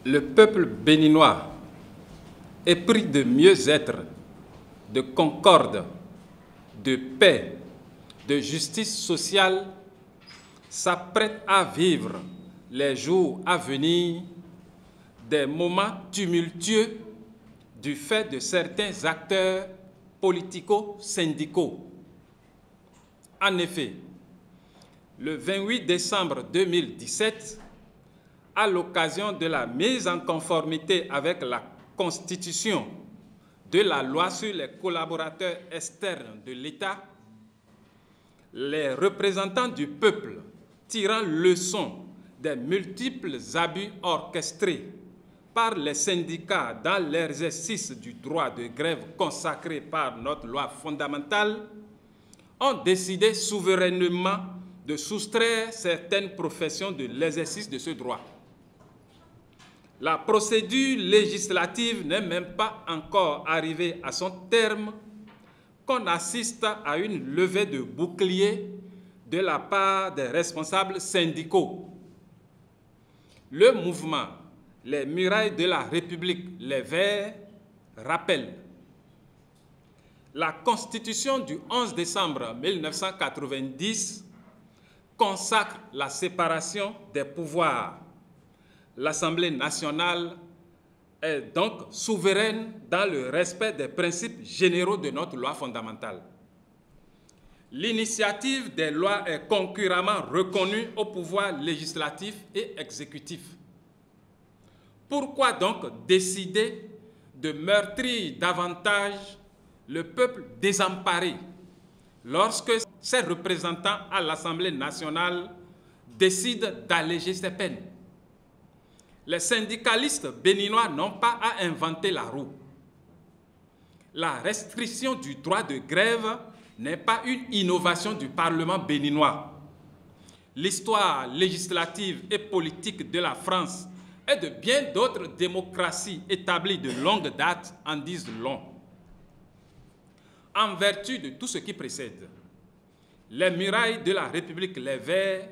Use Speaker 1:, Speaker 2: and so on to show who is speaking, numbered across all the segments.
Speaker 1: Le peuple béninois, épris de mieux-être, de concorde, de paix, de justice sociale, s'apprête à vivre les jours à venir des moments tumultueux du fait de certains acteurs politico-syndicaux. En effet, le 28 décembre 2017, à l'occasion de la mise en conformité avec la Constitution de la loi sur les collaborateurs externes de l'État, les représentants du peuple, tirant leçon des multiples abus orchestrés par les syndicats dans l'exercice du droit de grève consacré par notre loi fondamentale, ont décidé souverainement de soustraire certaines professions de l'exercice de ce droit. La procédure législative n'est même pas encore arrivée à son terme qu'on assiste à une levée de bouclier de la part des responsables syndicaux. Le mouvement Les Murailles de la République, les Verts, rappelle la Constitution du 11 décembre 1990 consacre la séparation des pouvoirs. L'Assemblée nationale est donc souveraine dans le respect des principes généraux de notre loi fondamentale. L'initiative des lois est concurremment reconnue au pouvoir législatif et exécutif. Pourquoi donc décider de meurtrir davantage le peuple désemparé lorsque ses représentants à l'Assemblée nationale décident d'alléger ses peines? Les syndicalistes béninois n'ont pas à inventer la roue. La restriction du droit de grève n'est pas une innovation du Parlement béninois. L'histoire législative et politique de la France et de bien d'autres démocraties établies de longue date en disent long. En vertu de tout ce qui précède, les Murailles de la République, les Verts,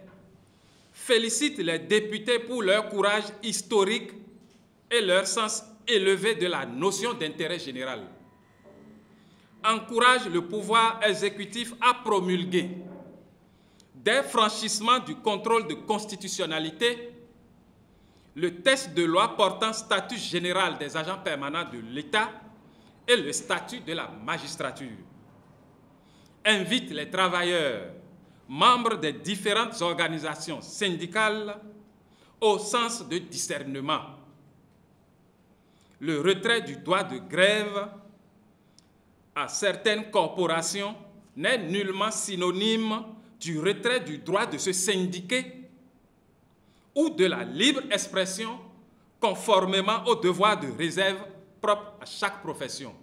Speaker 1: félicitent les députés pour leur courage historique et leur sens élevé de la notion d'intérêt général. Encouragent le pouvoir exécutif à promulguer des franchissements du contrôle de constitutionnalité, le texte de loi portant statut général des agents permanents de l'État et le statut de la magistrature. Invite les travailleurs, membres des différentes organisations syndicales, au sens de discernement. Le retrait du droit de grève à certaines corporations n'est nullement synonyme du retrait du droit de se syndiquer ou de la libre expression conformément au devoir de réserve propre à chaque profession.